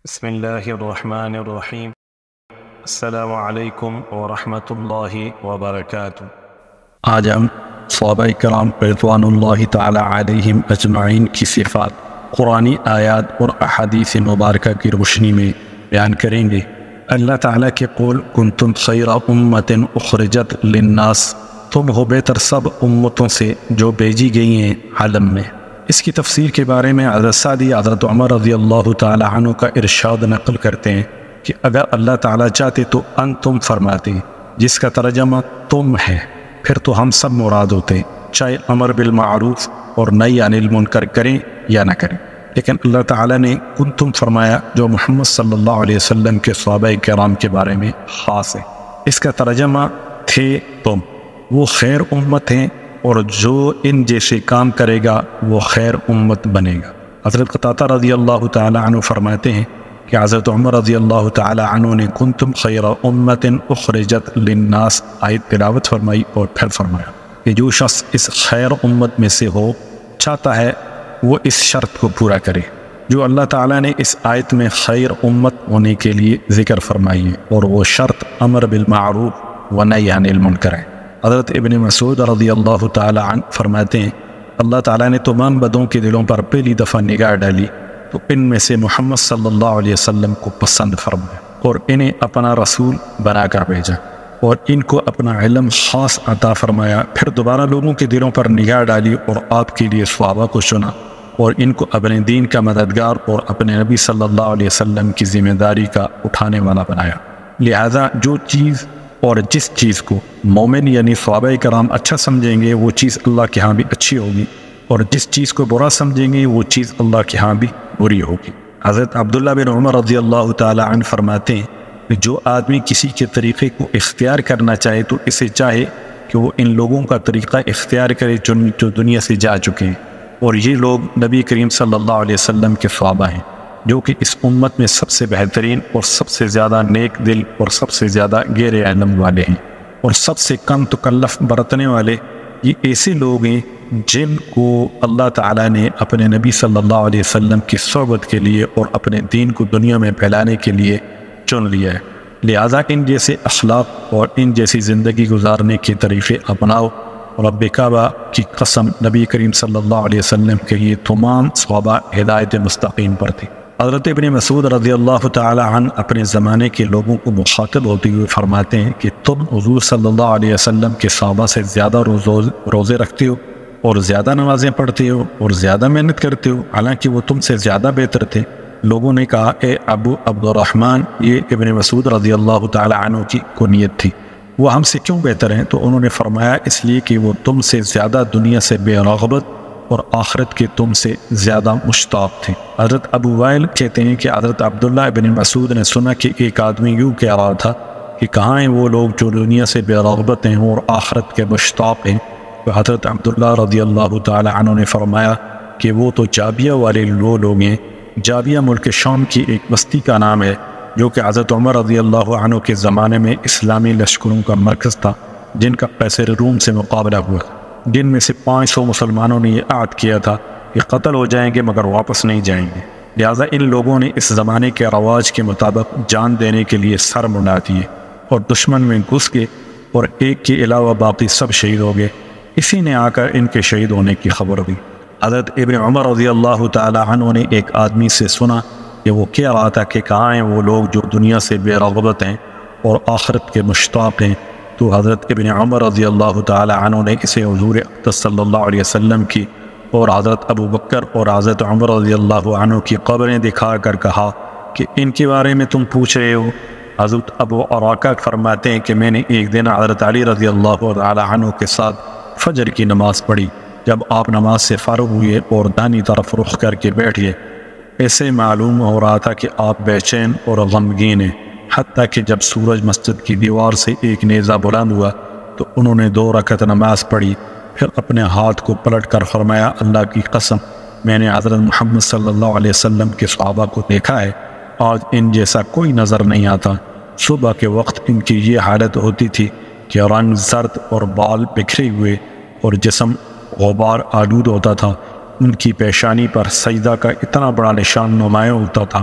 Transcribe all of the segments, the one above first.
بسم اللہ الرحمن الرحیم۔ السلام علیکم ورحمۃ اللہ وبرکاتہ۔ آج ہم صحابہ کرام رضوان اللہ تعالی علیہم اجمعین کی صفات قرآنی آیات اور احادیث مبارکہ کی روشنی میں بیان کریں گے۔ اللہ تعالیٰ کے قول کنتم خیر امت اخرجت للناس، تم ہو بہتر سب امتوں سے جو بھیجی گئی ہیں عالم میں۔ اس کی تفسیر کے بارے میں حضرت سعدی حضرت عمر رضی اللہ تعالی عنہ کا ارشاد نقل کرتے ہیں کہ اگر اللہ تعالیٰ چاہتے تو انتم فرماتے، جس کا ترجمہ تم ہے، پھر تو ہم سب مراد ہوتے، چاہے امر بالمعروف اور نہی عن المنکر کریں یا نہ کریں۔ لیکن اللہ تعالیٰ نے کنتم فرمایا جو محمد صلی اللہ علیہ وسلم کے صحابہ کرام کے بارے میں خاص ہے۔ اس کا ترجمہ تھے تم، وہ خیر امت ہیں، اور جو ان جیسے کام کرے گا وہ خیر امت بنے گا۔ حضرت قتادہ رضی اللہ تعالی عنہ فرماتے ہیں کہ حضرت عمر رضی اللہ تعالی عنہ نے کنتم خیر امت اخرجت للناس آیت تلاوت فرمائی اور پھر فرمایا کہ جو شخص اس خیر امت میں سے ہو چاہتا ہے وہ اس شرط کو پورا کرے جو اللہ تعالیٰ نے اس آیت میں خیر امت ہونے کے لیے ذکر فرمائی ہے، اور وہ شرط امر بالمعروف و نہی عن المنکر ہے۔ حضرت ابن مسعود رضی اللہ تعالی عنہ فرماتے ہیں اللہ تعالیٰ نے تمام بدوں کے دلوں پر پہلی دفعہ نگاہ ڈالی تو ان میں سے محمد صلی اللہ علیہ وسلم کو پسند فرمایا اور انہیں اپنا رسول بنا کر بھیجا اور ان کو اپنا علم خاص عطا فرمایا۔ پھر دوبارہ لوگوں کے دلوں پر نگاہ ڈالی اور آپ کے لیے صحابہ کو چنا اور ان کو اپنے دین کا مددگار اور اپنے نبی صلی اللہ علیہ وسلم کی ذمہ داری کا اٹھانے والا بنایا۔ لہذا جو چیز اور جس چیز کو مومن یعنی صحابہ کرام اچھا سمجھیں گے وہ چیز اللہ کے ہاں بھی اچھی ہوگی، اور جس چیز کو برا سمجھیں گے وہ چیز اللہ کے ہاں بھی بری ہوگی۔ حضرت عبداللہ بن عمر رضی اللہ تعالی عنہ فرماتے ہیں کہ جو آدمی کسی کے طریقے کو اختیار کرنا چاہے تو اسے چاہے کہ وہ ان لوگوں کا طریقہ اختیار کرے جو دنیا سے جا چکے ہیں، اور یہ لوگ نبی کریم صلی اللہ علیہ وسلم کے صحابہ ہیں جو کہ اس امت میں سب سے بہترین اور سب سے زیادہ نیک دل اور سب سے زیادہ گہرے علم والے ہیں، اور سب سے کم تکلف برتنے والے یہ ایسے لوگ ہیں جن کو اللہ تعالیٰ نے اپنے نبی صلی اللہ علیہ وسلم کی صحبت کے لیے اور اپنے دین کو دنیا میں پھیلانے کے لیے چن لیا ہے۔ لہٰذا ان جیسے اخلاق اور ان جیسی زندگی گزارنے کے طریقے اپناؤ۔ رب کعبہ کی قسم نبی کریم صلی اللہ علیہ وسلم کے یہ تمام صحابہ ہدایت مستقیم پر تھے۔ حضرت ابن مسعود رضی اللہ تعالی عنہ اپنے زمانے کے لوگوں کو مخاطب ہوتے ہوئے فرماتے ہیں کہ تم حضور صلی اللہ علیہ وسلم کے صحابہ سے زیادہ روزے رکھتے ہو اور زیادہ نمازیں پڑھتے ہو اور زیادہ محنت کرتے ہو، حالانکہ وہ تم سے زیادہ بہتر تھے۔ لوگوں نے کہا اے ابو عبد الرحمن، یہ ابن مسعود رضی اللہ تعالی عنہ کی کنیت تھی، وہ ہم سے کیوں بہتر ہیں؟ تو انہوں نے فرمایا اس لیے کہ وہ تم سے زیادہ دنیا سے بے رغبت اور آخرت کے تم سے زیادہ مشتاق تھے۔ حضرت ابو وائل کہتے ہیں کہ حضرت عبداللہ ابن مسعود نے سنا کہ ایک آدمی یوں کہہ رہا تھا کہ کہاں ہیں وہ لوگ جو دنیا سے بے رغبت ہیں اور آخرت کے مشتاق ہیں؟ تو حضرت عبداللہ رضی اللہ تعالی عنہ نے فرمایا کہ وہ تو جابیہ والے وہ لوگ ہیں۔ جابیہ ملک شام کی ایک بستی کا نام ہے جو کہ حضرت عمر رضی اللہ عنہ کے زمانے میں اسلامی لشکروں کا مرکز تھا جن کا قیصر روم سے مقابلہ ہوا، جن میں سے 500 مسلمانوں نے یہ عہد کیا تھا کہ قتل ہو جائیں گے مگر واپس نہیں جائیں گے۔ لہٰذا ان لوگوں نے اس زمانے کے رواج کے مطابق جان دینے کے لیے سر منڈا دیے اور دشمن میں گھس گئے، اور ایک کے علاوہ باقی سب شہید ہو گئے۔ اسی نے آ کر ان کے شہید ہونے کی خبر دی۔ حضرت ابن عمر رضی اللہ تعالی عنہ نے ایک آدمی سے سنا کہ وہ کہہ رہا تھا کہ کہاں ہیں وہ لوگ جو دنیا سے بے رغبت ہیں اور آخرت کے مشتاق ہیں؟ تو حضرت ابن عمر رضی اللہ تعالی عنہ نے اسے حضور اقدس صلی اللہ علیہ وسلم کی اور حضرت ابو بکر اور حضرت عمر رضی اللہ عنہ کی قبریں دکھا کر کہا کہ ان کے بارے میں تم پوچھ رہے ہو؟ حضرت ابو عراقہ فرماتے ہیں کہ میں نے ایک دن حضرت علی رضی اللہ تعالی عنہ کے ساتھ فجر کی نماز پڑھی۔ جب آپ نماز سے فارغ ہوئے اور دانی طرف رخ کر کے بیٹھے، ایسے معلوم ہو رہا تھا کہ آپ بے چین اور غمگین ہیں، حتیٰ کہ جب سورج مسجد کی دیوار سے ایک نیزہ بلند ہوا تو انہوں نے 2 رکعت نماز پڑھی، پھر اپنے ہاتھ کو پلٹ کر فرمایا اللہ کی قسم میں نے حضرت محمد صلی اللہ علیہ وسلم کے صحابہ کو دیکھا ہے، آج ان جیسا کوئی نظر نہیں آتا۔ صبح کے وقت ان کی یہ حالت ہوتی تھی کہ رنگ زرد اور بال بکھرے ہوئے اور جسم غبار آلود ہوتا تھا، ان کی پیشانی پر سجدہ کا اتنا بڑا نشان نمایاں ہوتا تھا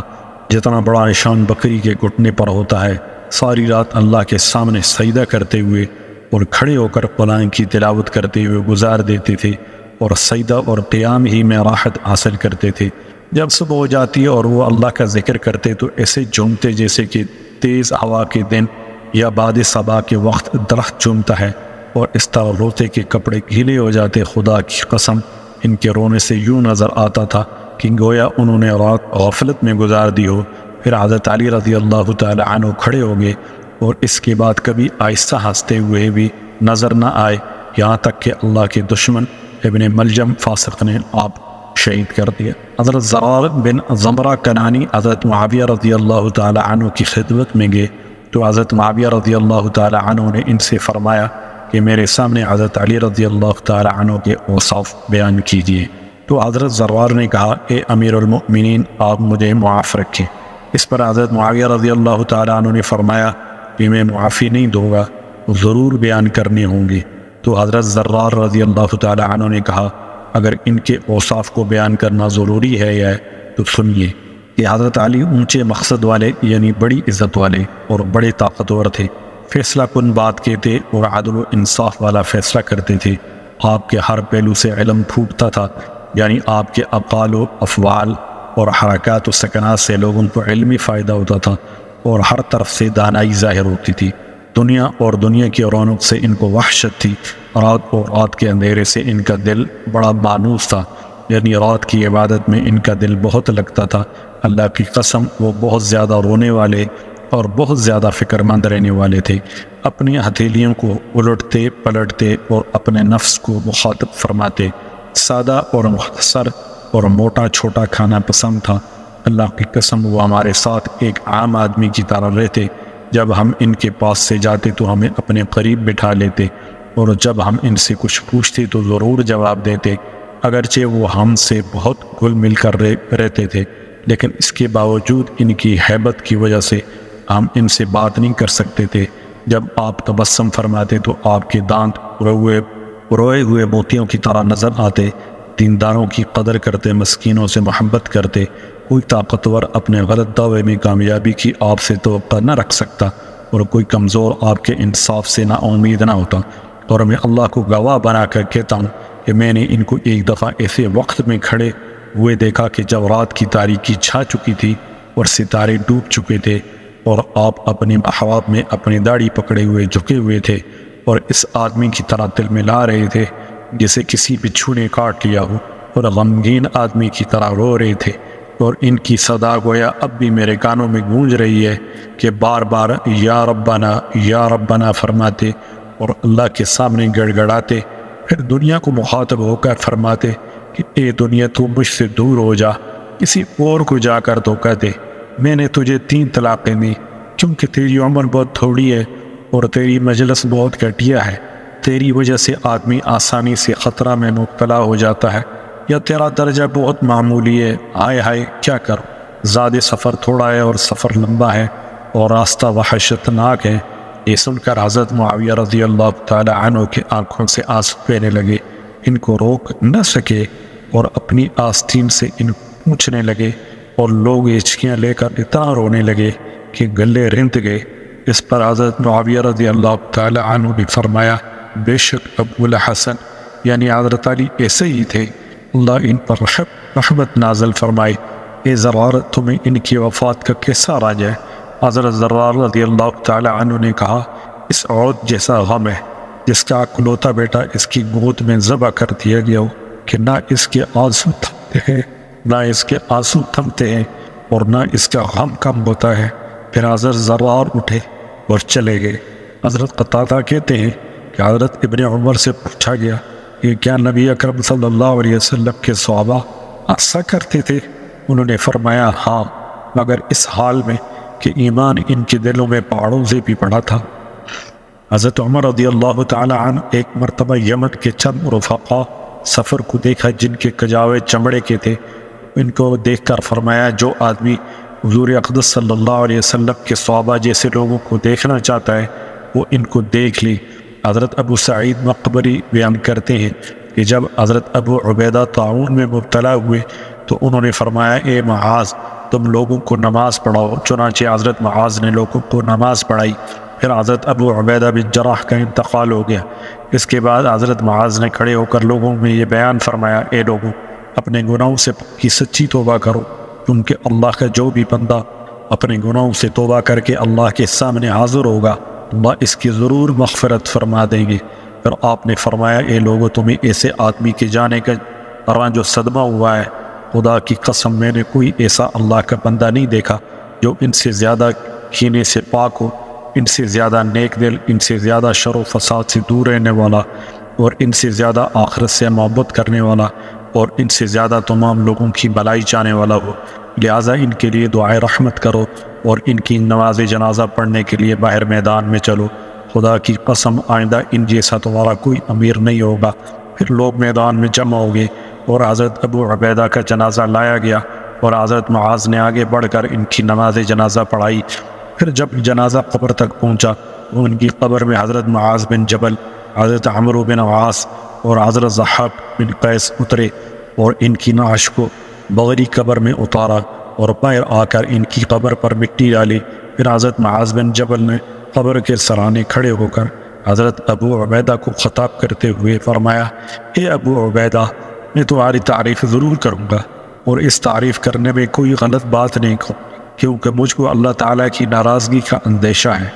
جتنا بڑا نشان بکری کے گھٹنے پر ہوتا ہے، ساری رات اللہ کے سامنے سجدہ کرتے ہوئے اور کھڑے ہو کر قرآن کی تلاوت کرتے ہوئے گزار دیتے تھے، اور سجدہ اور قیام ہی میں راحت حاصل کرتے تھے۔ جب صبح ہو جاتی اور وہ اللہ کا ذکر کرتے تو ایسے جھومتے جیسے کہ تیز ہوا کے دن یا باد صبا کے وقت درخت جھومتا ہے، اور اس طرح روتے کہ کپڑے گیلے ہو جاتے۔ خدا کی قسم، ان کے رونے سے یوں نظر آتا تھا کہ گویا انہوں نے رات غفلت میں گزار دی ہو۔ پھر حضرت علی رضی اللہ تعالی عنہ کھڑے ہو گئے، اور اس کے بعد کبھی آہستہ ہنستے ہوئے بھی نظر نہ آئے، یہاں تک کہ اللہ کے دشمن ابن ملجم فاسق نے آپ شہید کر دیا۔ حضرت زرار بن زمرہ کنانی حضرت معاویہ رضی اللہ تعالی عنہ کی خدمت میں گئے تو حضرت معاویہ رضی اللہ تعالی عنہ نے ان سے فرمایا کہ میرے سامنے حضرت علی رضی اللہ تعالی عنہ کے اوصاف بیان کیجیے۔ تو حضرت زرار نے کہا، اے امیر المؤمنین، آپ مجھے معاف رکھیں۔ اس پر حضرت معاویہ رضی اللہ تعالی عنہ نے فرمایا کہ میں معافی نہیں دوں گا، ضرور بیان کرنے ہوں گے۔ تو حضرت زرار رضی اللہ تعالی عنہ نے کہا، اگر ان کے اوصاف کو بیان کرنا ضروری ہے یا تو سنیے کہ حضرت علی اونچے مقصد والے یعنی بڑی عزت والے اور بڑے طاقتور تھے، فیصلہ کن بات کہتے اور عدل و انصاف والا فیصلہ کرتے تھے۔ آپ کے ہر پہلو سے علم پھوٹتا تھا، یعنی آپ کے اقوال و افعال اور حرکات و سکنات سے لوگوں کو علمی فائدہ ہوتا تھا، اور ہر طرف سے دانائی ظاہر ہوتی تھی۔ دنیا اور دنیا کی رونق سے ان کو وحشت تھی، رات اور رات کے اندھیرے سے ان کا دل بڑا مانوس تھا، یعنی رات کی عبادت میں ان کا دل بہت لگتا تھا۔ اللہ کی قسم، وہ بہت زیادہ رونے والے اور بہت زیادہ فکر مند رہنے والے تھے۔ اپنی ہتھیلیوں کو الٹتے پلٹتے اور اپنے نفس کو مخاطب فرماتے۔ سادہ اور مختصر اور موٹا چھوٹا کھانا پسند تھا۔ اللہ کی قسم، وہ ہمارے ساتھ ایک عام آدمی کی طرح رہتے۔ جب ہم ان کے پاس سے جاتے تو ہمیں اپنے قریب بٹھا لیتے، اور جب ہم ان سے کچھ پوچھتے تو ضرور جواب دیتے۔ اگرچہ وہ ہم سے بہت گل مل کر رہتے تھے، لیکن اس کے باوجود ان کی ہیبت کی وجہ سے ہم ان سے بات نہیں کر سکتے تھے۔ جب آپ تبسم فرماتے تو آپ کے دانت روئے ہوئے موتیوں کی طرح نظر آتے۔ دینداروں کی قدر کرتے، مسکینوں سے محبت کرتے۔ کوئی طاقتور اپنے غلط دعوے میں کامیابی کی آپ سے توقع نہ رکھ سکتا، اور کوئی کمزور آپ کے انصاف سے نا امید نہ ہوتا۔ اور میں اللہ کو گواہ بنا کر کہتا ہوں کہ میں نے ان کو ایک دفعہ ایسے وقت میں کھڑے ہوئے دیکھا کہ جب رات کی تاریکی چھا چکی تھی اور ستارے ڈوب چکے تھے، اور آپ اپنے احواب میں اپنی داڑھی پکڑے ہوئے جھکے ہوئے تھے، اور اس آدمی کی طرح دل میں لا رہے تھے جسے کسی بچھو نے کاٹ لیا ہو، اور غمگین آدمی کی طرح رو رہے تھے۔ اور ان کی صدا گویا اب بھی میرے کانوں میں گونج رہی ہے کہ بار بار یا ربنا فرماتے اور اللہ کے سامنے گڑ گڑاتے، پھر دنیا کو مخاطب ہو کر فرماتے کہ اے دنیا، تو مجھ سے دور ہو جا، کسی اور کو جا کر دھوکہ دے۔ میں نے تجھے 3 طلاقیں دی کیونکہ تیری عمر بہت تھوڑی ہے اور تیری مجلس بہت گھٹیا ہے۔ تیری وجہ سے آدمی آسانی سے خطرہ میں مبتلا ہو جاتا ہے، یا تیرا درجہ بہت معمولی ہے۔ ہائے ہائے، کیا کروں، زیادہ سفر تھوڑا ہے اور سفر لمبا ہے اور راستہ وحشتناک ہے۔ یہ سن کر حضرت معاویہ رضی اللہ تعالی عنہ کی آنکھوں سے آنسو بہنے لگے۔ ان کو روک نہ سکے اور اپنی آستین سے ان پوچھنے لگے، اور لوگ ہچکیاں لے کر اتنا رونے لگے کہ گلے رنت گئے۔ اس پر حضرت معاویہ رضی اللہ تعالی عنہ نے فرمایا، بے شک ابو الحسن یعنی حضرت علی ایسے ہی تھے، اللہ ان پر رحمت نازل فرمائے۔ اے زرار، تمہیں ان کی وفات کا کیسا راج ہے؟ حضرت زرار رضی اللہ تعالی عنہ نے کہا، اس عورت جیسا غم ہے جس کا اکلوتا بیٹا اس کی گود میں ذبح کر دیا گیا ہو، کہ نہ اس کے آنسو تھمتے ہیں اور نہ اس کا غم کم ہوتا ہے۔ پھر حضرت زرار اٹھے اور چلے گئے۔ حضرت قتادہ کہتے ہیں کہ حضرت ابن عمر سے پوچھا گیا کہ کیا نبی اکرم صلی اللہ علیہ وسلم کے صحابہ ایسا کرتے تھے؟ انہوں نے فرمایا، ہاں، مگر اس حال میں کہ ایمان ان کے دلوں میں پہاڑوں سے بھی پڑا تھا۔ حضرت عمر رضی اللہ تعالی عنہ ایک مرتبہ یمن کے چند رفقا سفر کو دیکھا جن کے کجاوے چمڑے کے تھے۔ ان کو دیکھ کر فرمایا، جو آدمی حضور اقدس صلی اللہ علیہ وسلم کے صحابہ جیسے لوگوں کو دیکھنا چاہتا ہے وہ ان کو دیکھ لی۔ حضرت ابو سعید مقبری بیان کرتے ہیں کہ جب حضرت ابو عبیدہ طاعون میں مبتلا ہوئے تو انہوں نے فرمایا، اے معاذ، تم لوگوں کو نماز پڑھاؤ۔ چنانچہ حضرت معاذ نے لوگوں کو نماز پڑھائی۔ پھر حضرت ابو عبیدہ بن جراح کا انتقال ہو گیا۔ اس کے بعد حضرت معاذ نے کھڑے ہو کر لوگوں میں یہ بیان فرمایا، اے لوگوں، اپنے گناہوں سے کی سچی توبہ کرو، کیونکہ اللہ کا جو بھی بندہ اپنے گناہوں سے توبہ کر کے اللہ کے سامنے حاضر ہوگا، اللہ اس کی ضرور مغفرت فرما دیں گے۔ پھر آپ نے فرمایا، اے لوگوں، تمہیں ایسے آدمی کے جانے کا جو صدمہ ہوا ہے، خدا کی قسم میں نے کوئی ایسا اللہ کا بندہ نہیں دیکھا جو ان سے زیادہ کینے سے پاک ہو، ان سے زیادہ نیک دل، ان سے زیادہ شر و فساد سے دور رہنے والا، اور ان سے زیادہ آخرت سے محبت کرنے والا، اور ان سے زیادہ تمام لوگوں کی بھلائی چاہنے والا ہو۔ لہٰذا ان کے لیے دعائے رحمت کرو اور ان کی نماز جنازہ پڑھنے کے لیے باہر میدان میں چلو۔ خدا کی قسم آئندہ ان جیسا تمہارا کوئی امیر نہیں ہوگا۔ پھر لوگ میدان میں جمع ہو گئے اور حضرت ابو عبیدہ کا جنازہ لایا گیا، اور حضرت معاذ نے آگے بڑھ کر ان کی نماز جنازہ پڑھائی۔ پھر جب جنازہ قبر تک پہنچا تو ان کی قبر میں حضرت معاذ بن جبل، حضرت عمرو بن عاص اور حضرت ضحاک بن قیس اترے اور ان کی نعش کو بغری قبر میں اتارا اور باہر آ کر ان کی قبر پر مٹی ڈالی۔ پھر حضرت معاذ بن جبل نے قبر کے سرانے کھڑے ہو کر حضرت ابو عبیدہ کو خطاب کرتے ہوئے فرمایا، اے ابو عبیدہ، میں تمہاری تعریف ضرور کروں گا، اور اس تعریف کرنے میں کوئی غلط بات نہیں کروں، کیونکہ مجھ کو اللہ تعالیٰ کی ناراضگی کا اندیشہ ہے۔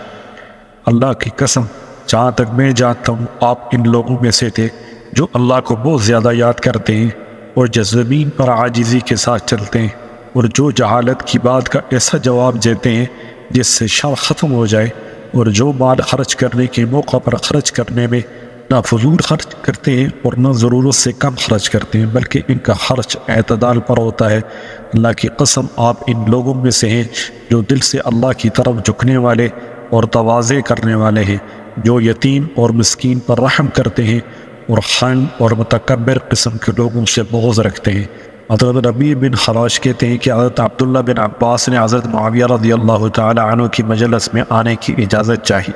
اللہ کی قسم، جہاں تک میں جانتا ہوں آپ ان لوگوں میں سے تھے جو اللہ کو بہت زیادہ یاد کرتے ہیں، اور جو زمین پر عاجزی کے ساتھ چلتے ہیں، اور جو جہالت کی بات کا ایسا جواب دیتے ہیں جس سے شر ختم ہو جائے، اور جو مال خرچ کرنے کے موقع پر خرچ کرنے میں نہ فضول خرچ کرتے ہیں اور نہ ضرورت سے کم خرچ کرتے ہیں، بلکہ ان کا خرچ اعتدال پر ہوتا ہے۔ اللہ کی قسم آپ ان لوگوں میں سے ہیں جو دل سے اللہ کی طرف جھکنے والے اور تواضع کرنے والے ہیں، جو یتیم اور مسکین پر رحم کرتے ہیں، اور خائن اور متکبر قسم کے لوگوں سے بغض رکھتے ہیں۔ حضرت ربیع بن خراش کہتے ہیں کہ حضرت عبداللہ بن عباس نے حضرت معاویہ رضی اللہ تعالی عنہ کی مجلس میں آنے کی اجازت چاہی،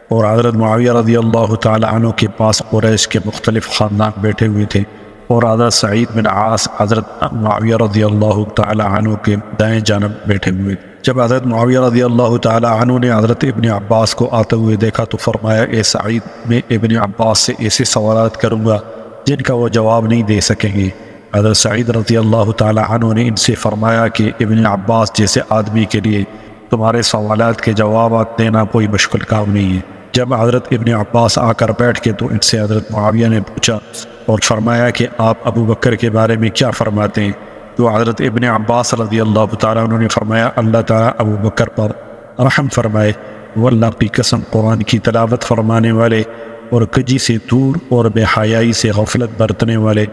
اور حضرت معاویہ رضی اللہ تعالی عنہ کے پاس قریش کے مختلف خاندان بیٹھے ہوئے تھے، اور حضرت سعید بن عاص حضرت معاویہ رضی اللہ تعالی عنہ کے دائیں جانب بیٹھے ہوئے تھے۔ جب حضرت معاویہ رضی اللہ تعالی عنہ نے حضرت ابن عباس کو آتے ہوئے دیکھا تو فرمایا، اے سعید، میں ابن عباس سے ایسے سوالات کروں گا جن کا وہ جواب نہیں دے سکیں گے۔ حضرت سعید رضی اللہ تعالی عنہ نے ان سے فرمایا کہ ابن عباس جیسے آدمی کے لیے تمہارے سوالات کے جوابات دینا کوئی مشکل کام نہیں ہے۔ جب حضرت ابن عباس آ کر بیٹھ کے تو ان سے حضرت معاویہ نے پوچھا اور فرمایا کہ آپ ابو بکر کے بارے میں کیا فرماتے ہیں؟ تو حضرت ابن عباس رضی اللہ تعالیٰ عنہ نے فرمایا، اللہ تعالیٰ ابو بکر پر رحم فرمائے، واللہ کی قسم قرآن کی تلاوت فرمانے والے اور کجی سے دور اور بے حیائی سے غفلت برتنے والے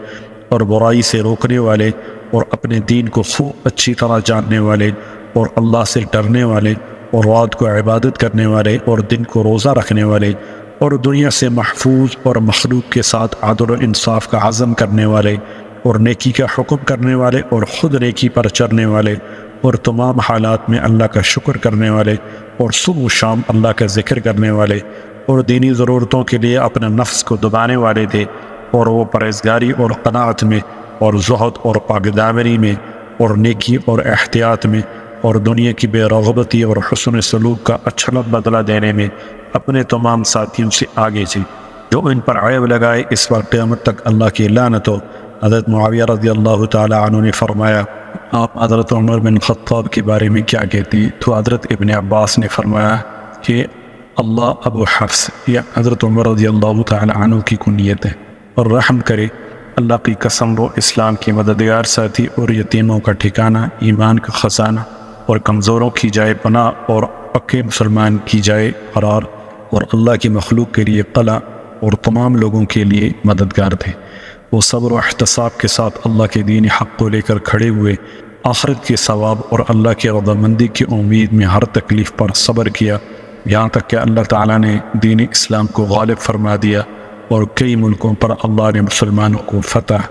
اور برائی سے روکنے والے اور اپنے دین کو خوب اچھی طرح جاننے والے اور اللہ سے ڈرنے والے اور رات کو عبادت کرنے والے اور دن کو روزہ رکھنے والے اور دنیا سے محفوظ اور مخلوق کے ساتھ عدل و انصاف کا عزم کرنے والے اور نیکی کا حکم کرنے والے اور خود نیکی پر چلنے والے اور تمام حالات میں اللہ کا شکر کرنے والے اور صبح و شام اللہ کا ذکر کرنے والے اور دینی ضرورتوں کے لیے اپنے نفس کو دبانے والے تھے، اور وہ پرہیزگاری اور قناعت میں اور زہد اور پاکدامنی میں اور نیکی اور احتیاط میں اور دنیا کی بے رغبتی اور حسن سلوک کا اچھا بدلہ دینے میں اپنے تمام ساتھیوں سے آگے تھے۔ جو ان پر عیب لگائے اس وقت قیامت تک اللہ کی لعنت ہو۔ حضرت معاویہ رضی اللہ تعالی عنہ نے فرمایا، آپ حضرت عمر بن خطاب کے بارے میں کیا کہتی؟ تو حضرت ابن عباس نے فرمایا کہ اللہ ابو حفص یا حضرت عمر رضی اللہ تعالی عنہ کی کنیت ہے، اور رحم کرے، اللہ کی قسم وہ اسلام کی مددگار ساتھی اور یتیموں کا ٹھکانہ، ایمان کا خزانہ اور کمزوروں کی جائے پناہ اور پکے مسلمان کی جائے قرار اور اللہ کی مخلوق کے لیے قلعہ اور تمام لوگوں کے لیے مددگار تھے۔ وہ صبر و احتساب کے ساتھ اللہ کے دین حق کو لے کر کھڑے ہوئے، آخرت کے ثواب اور اللہ کی رضامندی کی امید میں ہر تکلیف پر صبر کیا، یہاں تک کہ اللہ تعالیٰ نے دین اسلام کو غالب فرما دیا اور کئی ملکوں پر اللہ نے مسلمانوں کو فتح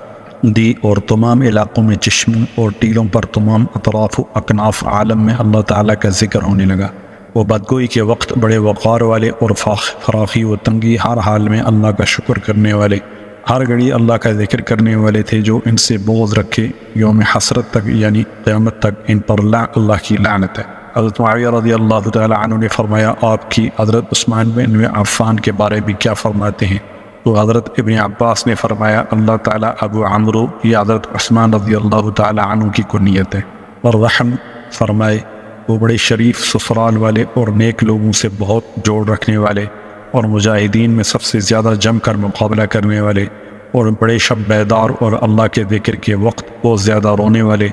دی، اور تمام علاقوں میں چشموں اور ٹیلوں پر تمام اطراف و اکناف عالم میں اللہ تعالیٰ کا ذکر ہونے لگا۔ وہ بدگوئی کے وقت بڑے وقار والے اور فراخی و تنگی ہر حال میں اللہ کا شکر کرنے والے ہر گھڑی اللہ کا ذکر کرنے والے تھے۔ جو ان سے بغض رکھے یوم حسرت تک یعنی قیامت تک ان پر اللہ کی لعنت ہے۔ حضرت معاویہ رضی اللہ تعالی عنہ نے فرمایا آپ کی حضرت عثمان بن عفان کے بارے میں کیا فرماتے ہیں؟ تو حضرت ابن عباس نے فرمایا اللہ تعالیٰ ابو عمرو یہ حضرت عثمان رضی اللہ تعالی عنہ کی کنیت ہے، اور رحم فرمائے وہ بڑے شریف سسرال والے اور نیک لوگوں سے بہت جوڑ رکھنے والے اور مجاہدین میں سب سے زیادہ جم کر مقابلہ کرنے والے اور بڑے شب بیدار اور اللہ کے ذکر کے وقت بہت زیادہ رونے والے،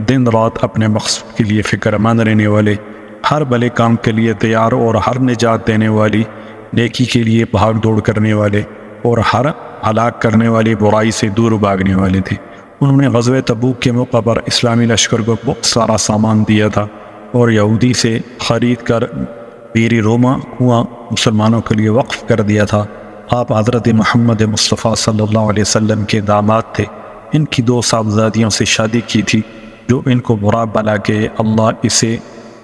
دن رات اپنے مقصد کے لیے فکر مند رہنے والے، ہر بھلے کام کے لیے تیار اور ہر نجات دینے والی نیکی کے لیے بھاگ دوڑ کرنے والے اور ہر ہلاک کرنے والی برائی سے دور بھاگنے والے تھے۔ انہوں نے غزوہ تبوک کے موقع پر اسلامی لشکر کو بہت سارا سامان دیا تھا اور یہودی سے خرید کر بیر روما کنواں مسلمانوں کے لیے وقف کر دیا تھا۔ آپ حضرت محمد مصطفیٰ صلی اللہ علیہ وسلم کے داماد تھے۔ ان کی 2 صاحبزادیوں سے شادی کی تھی جو ان کو برا بلا کے اللہ اسے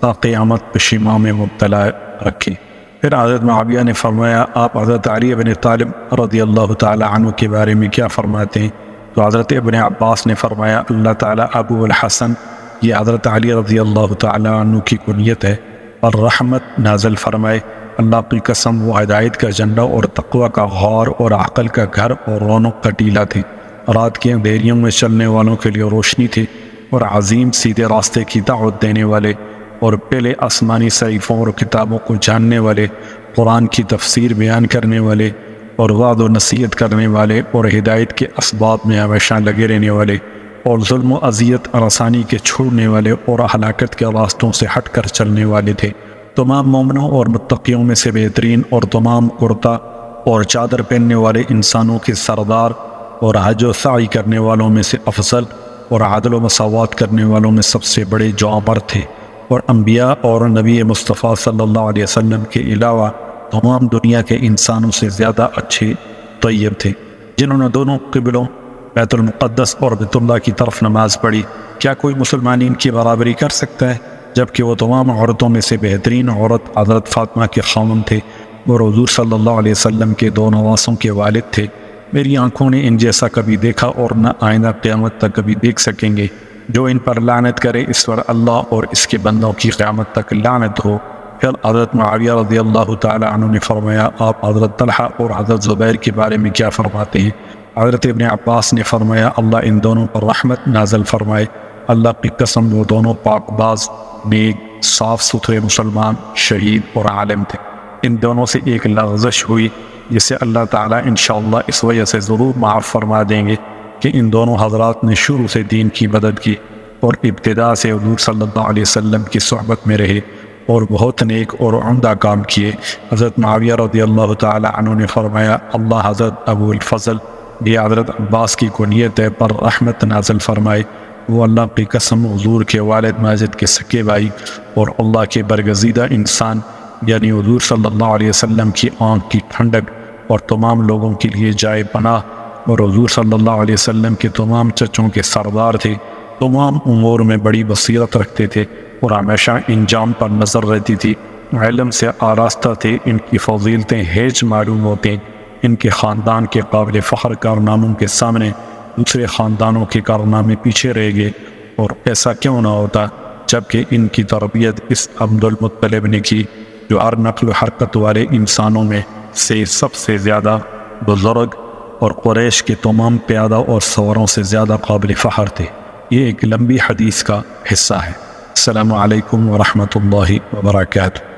تا قیامت پشیماں میں مبتلا رکھے۔ پھر حضرت معاویہ نے فرمایا آپ حضرت علی بن طالب رضی اللہ تعالی عنہ کے بارے میں کیا فرماتے ہیں؟ تو حضرت ابن عباس نے فرمایا اللہ تعالیٰ ابو الحسن یہ حضرت علی رضی اللہ تعالی عنہ کی کنیت ہے، اور رحمت نازل فرمائے اللہ کی قسم وہ ہدایت کا جھنڈا اور تقوی کا غار اور عقل کا گھر اور رونق کا ٹیلہ تھے، رات کے اندھیریوں میں چلنے والوں کے لیے روشنی تھے اور عظیم سیدھے راستے کی دعوت دینے والے اور پہلے آسمانی صحیفوں اور کتابوں کو جاننے والے، قرآن کی تفسیر بیان کرنے والے اور وعد و نصیحت کرنے والے اور ہدایت کے اسباب میں ہمیشہ لگے رہنے والے اور ظلم و اذیت رسانی کے چھوڑنے والے اور ہلاکت کے راستوں سے ہٹ کر چلنے والے تھے۔ تمام مومنوں اور متقیوں میں سے بہترین اور تمام کرتا اور چادر پہننے والے انسانوں کے سردار اور حج و سعی کرنے والوں میں سے افضل اور عدل و مساوات کرنے والوں میں سب سے بڑے جوامر تھے، اور انبیاء اور نبی مصطفیٰ صلی اللہ علیہ وسلم کے علاوہ تمام دنیا کے انسانوں سے زیادہ اچھے طیب تھے، جنہوں نے دونوں قبلوں بیت المقدس اور بیت اللہ کی طرف نماز پڑھی۔ کیا کوئی مسلمان ان کی برابری کر سکتا ہے؟ جبکہ وہ تمام عورتوں میں سے بہترین عورت حضرت فاطمہ کے خاوند تھے اور حضور صلی اللہ علیہ وسلم کے 2 نواسوں کے والد تھے۔ میری آنکھوں نے ان جیسا کبھی دیکھا اور نہ آئندہ قیامت تک کبھی دیکھ سکیں گے۔ جو ان پر لعنت کرے اس پر اللہ اور اس کے بندوں کی قیامت تک لعنت ہو۔ پھر حضرت معاویہ رضی اللہ تعالی عنہ نے فرمایا آپ حضرت طلحہ اور حضرت زبیر کے بارے میں کیا فرماتے ہیں؟ حضرت ابن عباس نے فرمایا اللہ ان دونوں پر رحمت نازل فرمائے، اللہ کی قسم وہ دونوں پاک باز، نیک، صاف ستھرے مسلمان، شہید اور عالم تھے۔ ان دونوں سے ایک لغزش ہوئی جسے اللہ تعالیٰ انشاءاللہ اس وجہ سے ضرور معاف فرما دیں گے کہ ان دونوں حضرات نے شروع سے دین کی مدد کی اور ابتدا سے حضور صلی اللہ علیہ وسلم کی صحبت میں رہے اور بہت نیک اور عمدہ کام کیے۔ حضرت معاویہ رضی اللہ تعالی عنہ نے فرمایا اللہ حضرت ابو الفضل یہ حضرت عباس کی کنیت ہے پر رحمت نازل فرمائے، وہ اللہ کی قسم حضور کے والد ماجد کے سکے بھائی اور اللہ کے برگزیدہ انسان یعنی حضور صلی اللہ علیہ وسلم کی آنکھ کی ٹھنڈک اور تمام لوگوں کے لیے جائے پناہ اور حضور صلی اللہ علیہ وسلم کے تمام چچوں کے سردار تھے، تمام امور میں بڑی بصیرت رکھتے تھے اور ہمیشہ انجام پر نظر رہتی تھی، علم سے آراستہ تھے، ان کی فضیلتیں ہیج معلوم ہوتے، ان کے خاندان کے قابل فخر کارناموں کے سامنے دوسرے خاندانوں کے کارنامے پیچھے رہ گئے، اور ایسا کیوں نہ ہوتا جبکہ ان کی تربیت اس عبد المطلب نے کی جو ہر نقل و حرکت والے انسانوں میں سے سب سے زیادہ بزرگ اور قریش کے تمام پیادہ اور سواروں سے زیادہ قابل فخر تھے۔ یہ ایک لمبی حدیث کا حصہ ہے۔ السلام علیکم ورحمۃ اللہ وبرکاتہ۔